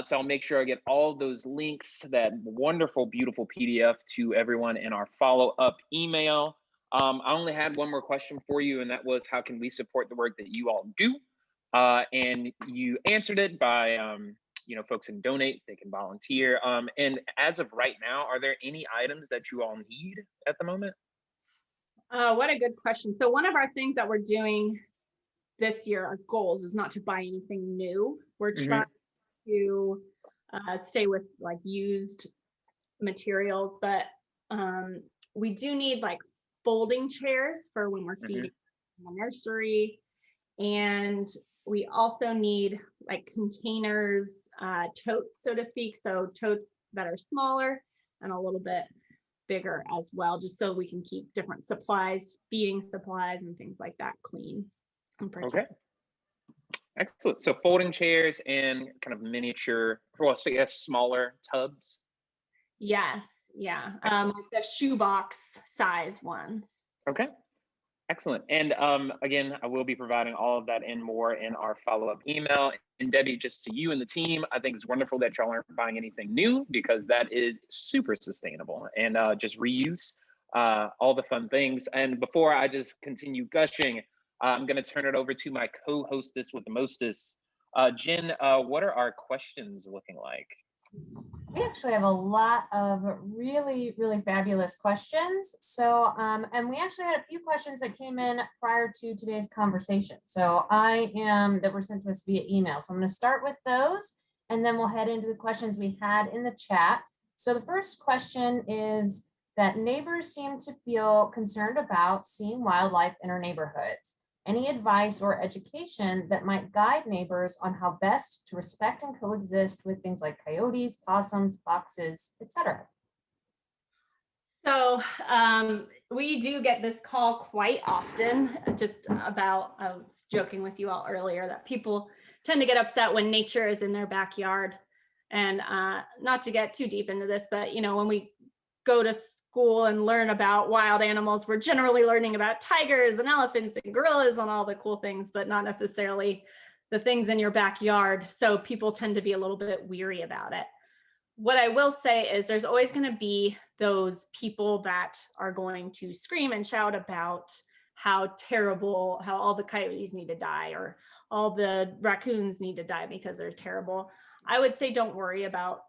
So I'll make sure I get all those links, that wonderful, beautiful PDF to everyone in our follow-up email. I only had one more question for you, and that was, how can we support the work that you all do? And you answered it by, you know, folks can donate, they can volunteer. And as of right now, are there any items that you all need at the moment? What a good question. So one of our things that we're doing this year, our goals is not to buy anything new. We're Mhm. trying to stay with like used materials, but we do need like folding chairs for when we're feeding in the nursery. And we also need like containers, totes, so to speak. So totes that are smaller and a little bit bigger as well, just so we can keep different supplies, feeding supplies and things like that clean and protected. Okay. Excellent. So folding chairs and kind of miniature, well, so yes, smaller tubs. Yes, yeah, like the shoebox size ones. Okay. Excellent. And again, I will be providing all of that and more in our follow-up email. And Debbie, just to you and the team, I think it's wonderful that y'all aren't buying anything new, because that is super sustainable, and just reuse all the fun things. And before I just continue gushing, I'm going to turn it over to my co-hostess with the mostest. Jenn, what are our questions looking like? We actually have a lot of really, really fabulous questions. So, and we actually had a few questions that came in prior to today's conversation. So that were sent to us via email. So I'm going to start with those, and then we'll head into the questions we had in the chat. So the first question is that neighbors seem to feel concerned about seeing wildlife in our neighborhoods. Any advice or education that might guide neighbors on how best to respect and coexist with things like coyotes, possums, foxes, etc.? So we do get this call quite often, just about, I was joking with you all earlier that people tend to get upset when nature is in their backyard. And not to get too deep into this, but when we go to school and learn about wild animals, we're generally learning about tigers and elephants and gorillas and all the cool things, but not necessarily the things in your backyard. So people tend to be a little bit weary about it. What I will say is there's always going to be those people that are going to scream and shout about how terrible, how all the coyotes need to die or all the raccoons need to die because they're terrible. I would say don't worry about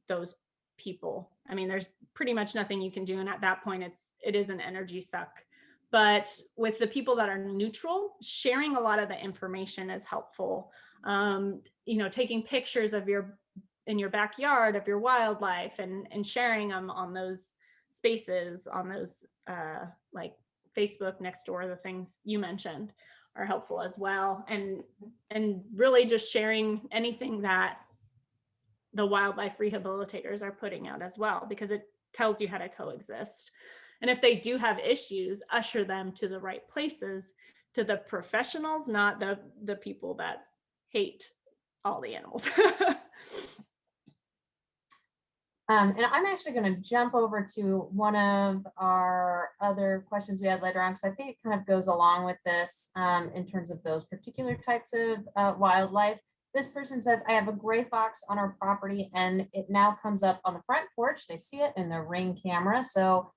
those people. I mean, there's pretty much nothing you can do, and at that point it is an energy suck. But with the people that are neutral, sharing a lot of the information is helpful. Taking pictures of in your backyard of your wildlife and sharing them on those spaces, on those like Facebook, Nextdoor, the things you mentioned are helpful as well. And really just sharing anything that the wildlife rehabilitators are putting out as well, because it tells you how to coexist. And if they do have issues, usher them to the right places, to the professionals, not the people that hate all the animals. And I'm actually going to jump over to one of our other questions we had later on, because I think it kind of goes along with this in terms of those particular types of wildlife. This person says, I have a gray fox on our property and it now comes up on the front porch. They see it in their Ring camera. So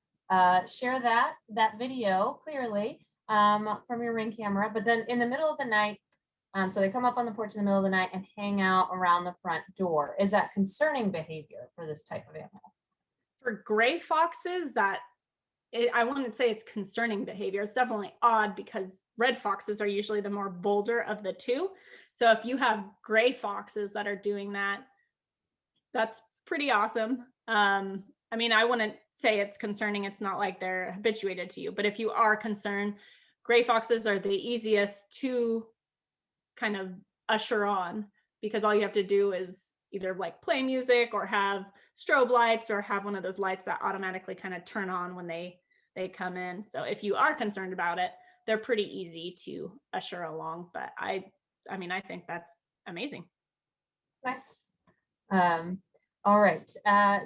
share that video clearly from your Ring camera. But then in the middle of the night, so they come up on the porch in the middle of the night and hang out around the front door. Is that concerning behavior for this type of animal? For gray foxes, I wouldn't say it's concerning behavior. It's definitely odd because red foxes are usually the more bolder of the two. So if you have gray foxes that are doing that, that's pretty awesome. I mean, I wouldn't say it's concerning. It's not like they're habituated to you, but if you are concerned, gray foxes are the easiest to kind of usher on, because all you have to do is either like play music or have strobe lights or have one of those lights that automatically kind of turn on when they come in. So if you are concerned about it, they're pretty easy to usher along. But I mean, I think that's amazing. Thanks. All right.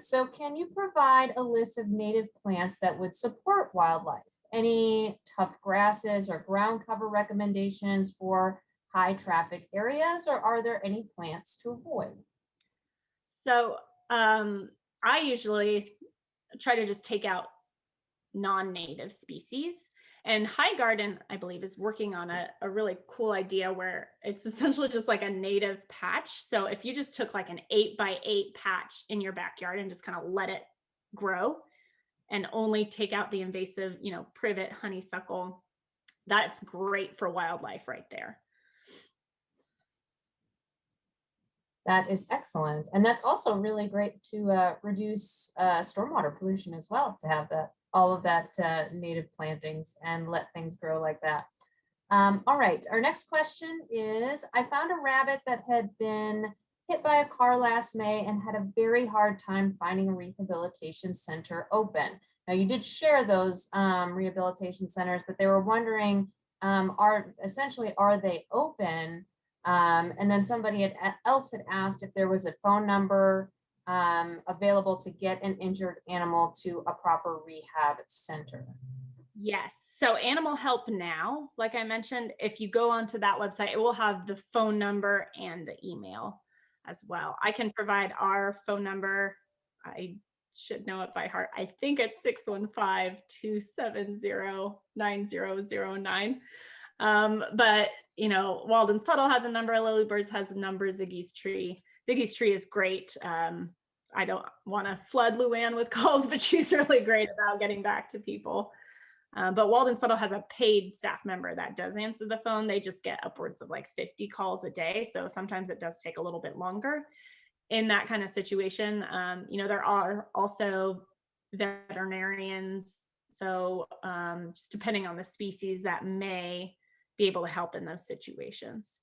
So can you provide a list of native plants that would support wildlife? Any tough grasses or ground cover recommendations for high traffic areas, or are there any plants to avoid? So I usually try to just take out non-native species. And High Garden, I believe, is working on a really cool idea where it's essentially just like a native patch. So if you just took like an 8x8 patch in your backyard and just kind of let it grow and only take out the invasive, privet, honeysuckle, that's great for wildlife right there. That is excellent. And that's also really great to reduce stormwater pollution as well, to have all of that native plantings and let things grow like that. All right, our next question is, I found a rabbit that had been hit by a car last May and had a very hard time finding a rehabilitation center open. Now, you did share those rehabilitation centers, but they were wondering, are they open? And then somebody else had asked if there was a phone number available to get an injured animal to a proper rehab center. Yes. So Animal Help Now, like I mentioned, if you go onto that website, it will have the phone number and the email as well. I can provide our phone number. I should know it by heart. I think it's 615-270-9009. But you know, Walden's Puddle has a number, Lily Bird's has a number, Ziggy's Tree. Ziggy's Tree is great. I don't want to flood Luann with calls, but she's really great about getting back to people. But Walden's Puddle has a paid staff member that does answer the phone. They just get upwards of like 50 calls a day. So sometimes it does take a little bit longer in that kind of situation. You know, there are also veterinarians. So just depending on the species that may be able to help in those situations.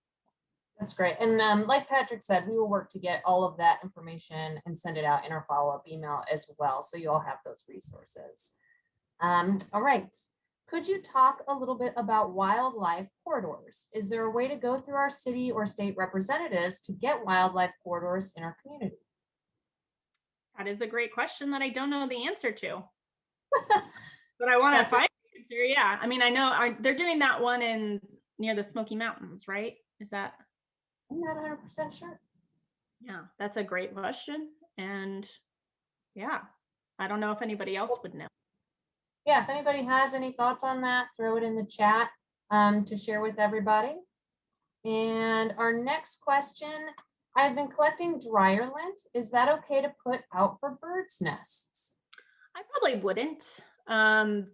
That's great. And like Patrick said, we will work to get all of that information and send it out in our follow-up email as well. So you all have those resources. All right. Could you talk a little bit about wildlife corridors? Is there a way to go through our city or state representatives to get wildlife corridors in our community? That is a great question that I don't know the answer to. But I want to find the answer. Yeah. I mean, I know they're doing that one near the Smoky Mountains, right? Is that? I'm not 100% sure. Yeah, that's a great question. And yeah, I don't know if anybody else would know. Yeah, if anybody has any thoughts on that, throw it in the chat to share with everybody. And our next question, I've been collecting dryer lint. Is that okay to put out for birds' nests? I probably wouldn't.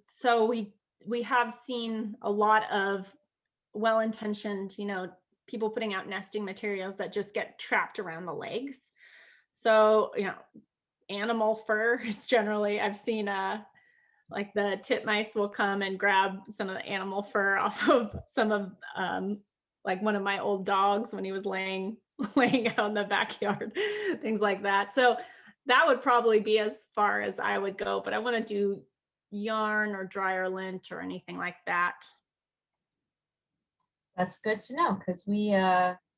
So we have seen a lot of well-intentioned, you know, people putting out nesting materials that just get trapped around the legs. So, you know, animal fur is generally, I've seen like the titmice will come and grab some of the animal fur off of some of like one of my old dogs when he was laying out in the backyard, things like that. So that would probably be as far as I would go, but I want to do yarn or dryer lint or anything like that. That's good to know, because we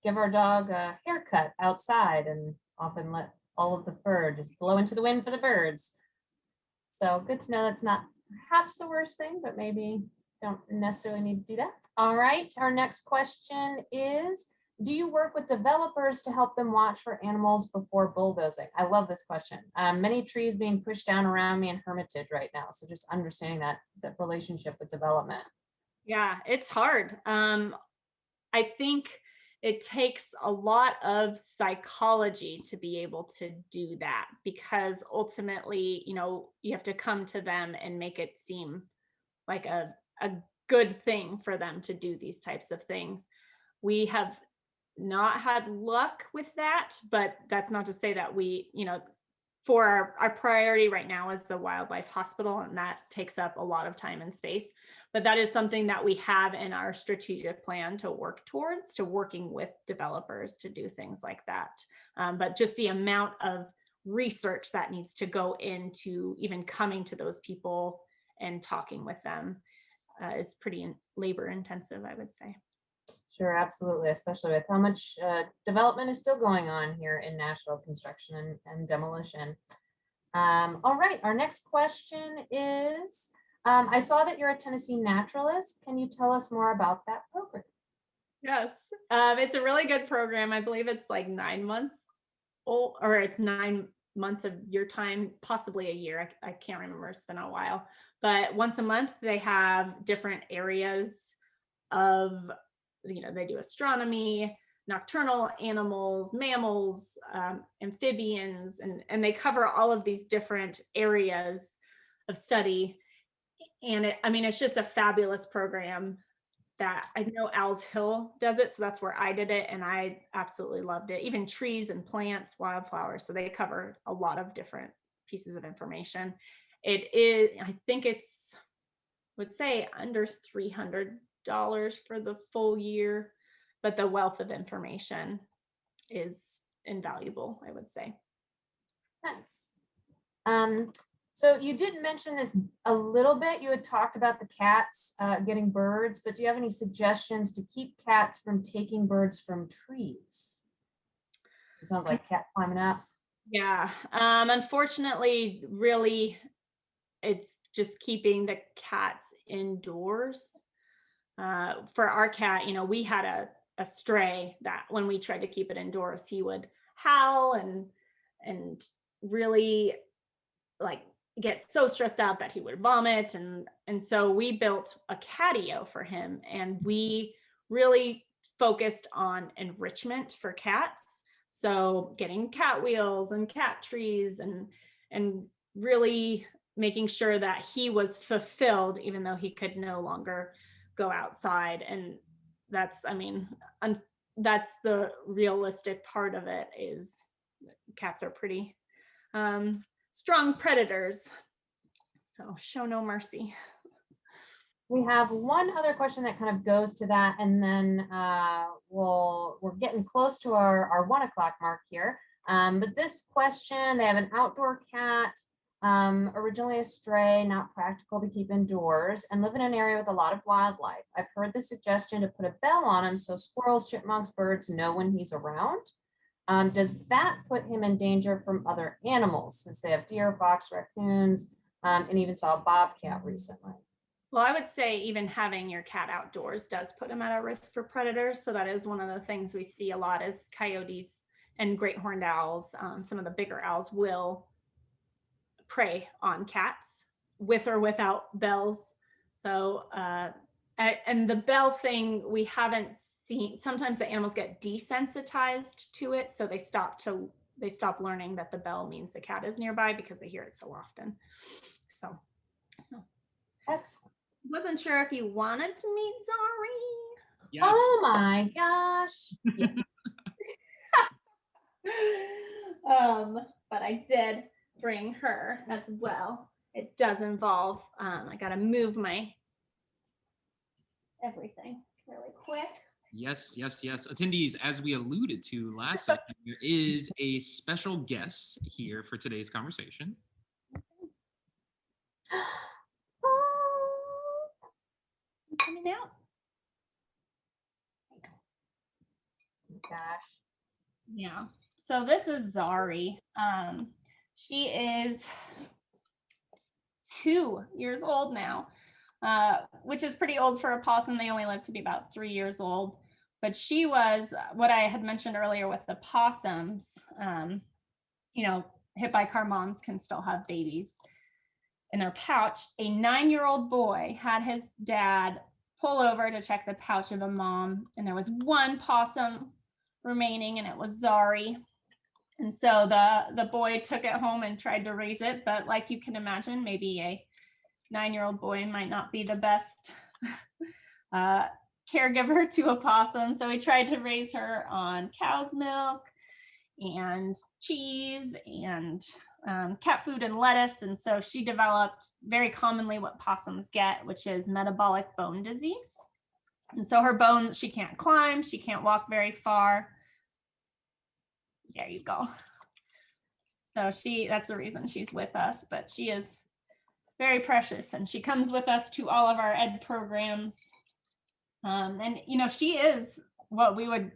give our dog a haircut outside and often let all of the fur just blow into the wind for the birds. So good to know that's not perhaps the worst thing, but maybe don't necessarily need to do that. All right, our next question is, do you work with developers to help them watch for animals before bulldozing? I love this question. Many trees being pushed down around me in Hermitage right now. So just understanding that relationship with development. Yeah, it's hard. I think it takes a lot of psychology to be able to do that, because ultimately, you know, you have to come to them and make it seem like a good thing for them to do these types of things. We have not had luck with that, but that's not to say that we, you know, for our priority right now is the wildlife hospital, and that takes up a lot of time and space. But that is something that we have in our strategic plan to work towards, to working with developers to do things like that. But just the amount of research that needs to go into even coming to those people and talking with them is pretty labor intensive, I would say. Sure, absolutely, especially with how much development is still going on here in Nashville, construction and demolition. All right, our next question is, I saw that you're a Tennessee Naturalist. Can you tell us more about that program? Yes, it's a really good program. I believe it's like 9 months old, or it's 9 months of your time, possibly a year. I can't remember, it's been a while. But once a month, they have different areas of, you know, they do astronomy, nocturnal animals, mammals, amphibians, and they cover all of these different areas of study. And I mean, it's just a fabulous program. that I know Owl's Hill does it, so that's where I did it, and I absolutely loved it. Even trees and plants, wildflowers, so they cover a lot of different pieces of information. It is, I think it's, would say under $300 for the full year, but the wealth of information is invaluable, I would say. Thanks. So you did mention this a little bit. You had talked about the cats getting birds, but do you have any suggestions to keep cats from taking birds from trees? It sounds like cat climbing up. Yeah, unfortunately, really, it's just keeping the cats indoors. For our cat, we had a stray that when we tried to keep it indoors, he would howl and really like get so stressed out that he would vomit. And so we built a catio for him, and we really focused on enrichment for cats. So getting cat wheels and cat trees and really making sure that he was fulfilled, even though he could no longer go outside. And that's, that's the realistic part of it, is cats are pretty strong predators, so show no mercy. We have one other question that kind of goes to that, and then we're getting close to our 1 o'clock mark here. But this question, they have an outdoor cat, originally a stray, not practical to keep indoors, and live in an area with a lot of wildlife. I've heard the suggestion to put a bell on him so squirrels, chipmunks, birds know when he's around. Does that put him in danger from other animals, since they have deer, fox, raccoons, and even saw a bobcat recently? Well, I would say even having your cat outdoors does put him at a risk for predators. So that is one of the things we see a lot, is coyotes and great horned owls. Some of the bigger owls will prey on cats with or without bells. So, and the bell thing, we haven't seen. Sometimes the animals get desensitized to it, so they stop learning that the bell means the cat is nearby because they hear it so often. So, Excellent. Wasn't sure if you wanted to meet Zari. Yes. Oh my gosh. Yes. But I did bring her as well. It does involve, I gotta move my everything really quick. Yes. Attendees, as we alluded to last segment, there is a special guest here for today's conversation. Coming out. Gosh. Yeah. So this is Zari. She is 2 years old now, which is pretty old for a possum. They only live to be about 3 years old. But she was what I had mentioned earlier with the possums. Hit by car moms can still have babies in their pouch. A 9-year-old boy had his dad pull over to check the pouch of a mom, and there was one possum remaining, and it was Zari. And so the boy took it home and tried to raise it, but like you can imagine, maybe a 9-year-old boy might not be the best caregiver to a possum. So he tried to raise her on cow's milk and cheese and cat food and lettuce. And so she developed very commonly what possums get, which is metabolic bone disease. And so her bones, she can't climb, she can't walk very far. There you go. So that's the reason she's with us, but she is very precious, and she comes with us to all of our ed programs. And she is what we would,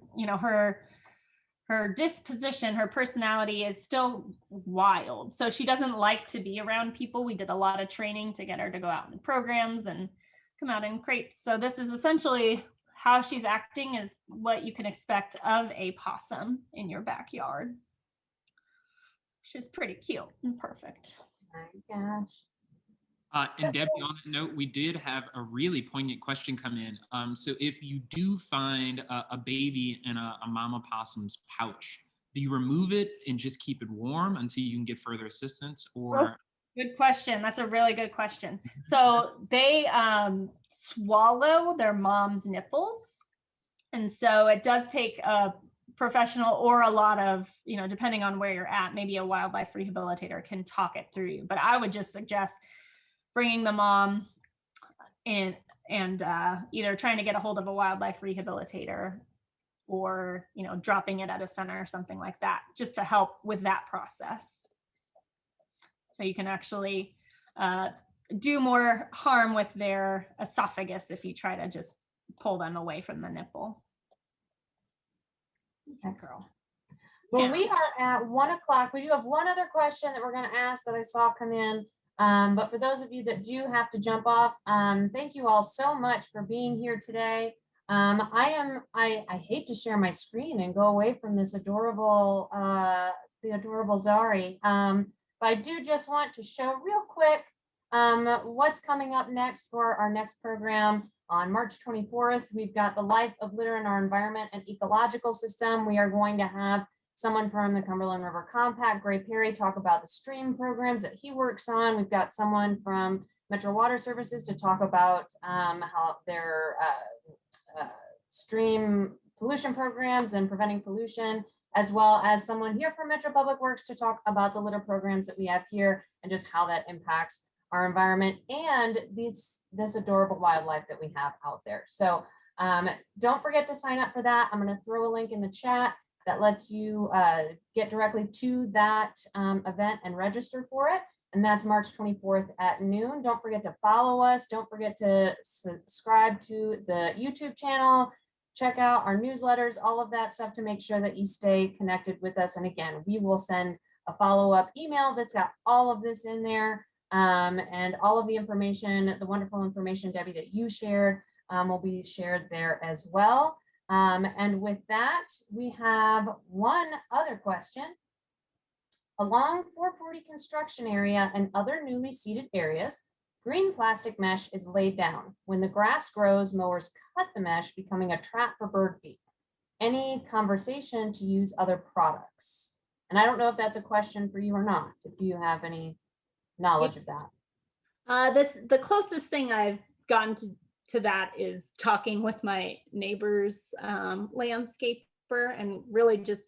her disposition, her personality is still wild. So she doesn't like to be around people. We did a lot of training to get her to go out in programs and come out in crates. So this is essentially how she's acting, is what you can expect of a possum in your backyard. She's pretty cute and perfect. Oh my gosh. And Debbie, on that note, we did have a really poignant question come in. So if you do find a baby in a mama possum's pouch, do you remove it and just keep it warm until you can get further assistance? Or Good question. That's a really good question. So they swallow their mom's nipples. And so it does take a professional or a lot of, depending on where you're at, maybe a wildlife rehabilitator can talk it through you. But I would just suggest bringing the mom in and either trying to get a hold of a wildlife rehabilitator or, dropping it at a center or something like that, just to help with that process. So you can actually do more harm with their esophagus if you try to just pull them away from the nipple. Excellent. Well, Yeah. we are at 1 o'clock. We do have one other question that we're going to ask that I saw come in. But for those of you that do have to jump off, thank you all so much for being here today. I hate to share my screen and go away from this adorable, the adorable Zari. But I do just want to show real quick what's coming up next for our next program. On March 24th, we've got the life of litter in our environment and ecological system. We are going to have someone from the Cumberland River Compact, Gray Perry, talk about the stream programs that he works on. We've got someone from Metro Water Services to talk about how their stream pollution programs and preventing pollution, as well as someone here from Metro Public Works to talk about the litter programs that we have here and just how that impacts our environment and this adorable wildlife that we have out there. So don't forget to sign up for that. I'm going to throw a link in the chat that lets you get directly to that event and register for it. And that's March 24th at noon. Don't forget to follow us. Don't forget to subscribe to the YouTube channel. Check out our newsletters, all of that stuff to make sure that you stay connected with us. And again, we will send a follow-up email that's got all of this in there. And all of the information, the wonderful information, Debbie, that you shared will be shared there as well. And with that, we have one other question. Along 440 construction area and other newly seeded areas, green plastic mesh is laid down. When the grass grows, mowers cut the mesh, becoming a trap for bird feed. Any conversation to use other products? And I don't know if that's a question for you or not, if you have any knowledge of that. The closest thing I've gotten to that is talking with my neighbor's landscaper and really just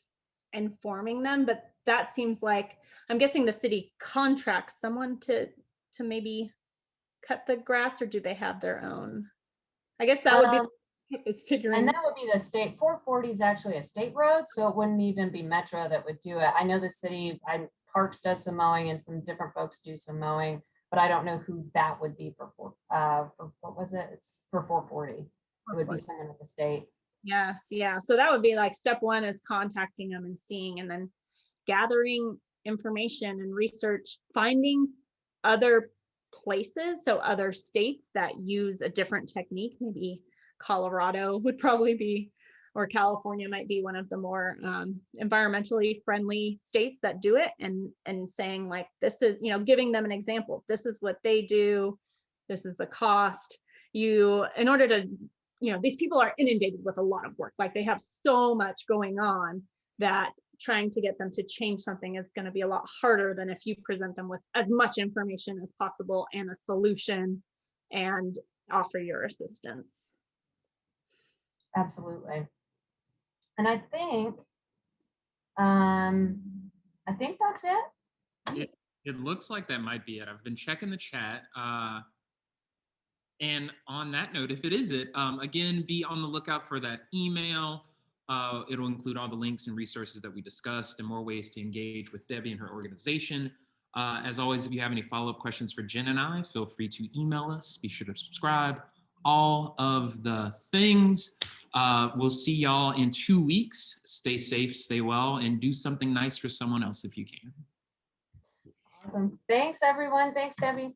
informing them. But that seems like, I'm guessing the city contracts someone to maybe cut the grass, or do they have their own? I guess that would be is figuring. And that would be the state. 440 is actually a state road, so it wouldn't even be Metro that would do it. I know the city, Parks does some mowing and some different folks do some mowing, but I don't know who that would be for what was it? It's for 440. It would be someone at the state. Yes, yeah. So that would be like step one is contacting them and seeing, and then gathering information and research, finding other places, so other states that use a different technique. Maybe Colorado would probably be, or California might be one of the more environmentally friendly states that do it, and saying like, this is, giving them an example. This is what they do. This is the cost. In order to, these people are inundated with a lot of work. Like they have so much going on that trying to get them to change something is going to be a lot harder than if you present them with as much information as possible and a solution and offer your assistance. Absolutely. And I think that's it. It looks like that might be it. I've been checking the chat. And on that note, if it is it, again, be on the lookout for that email. It'll include all the links and resources that we discussed and more ways to engage with Debbie and her organization. As always, if you have any follow-up questions for Jen and I, feel free to email us. Be sure to subscribe. All of the things. We'll see y'all in 2 weeks. Stay safe, stay well, and do something nice for someone else if you can. Awesome. Thanks, everyone. Thanks, Debbie.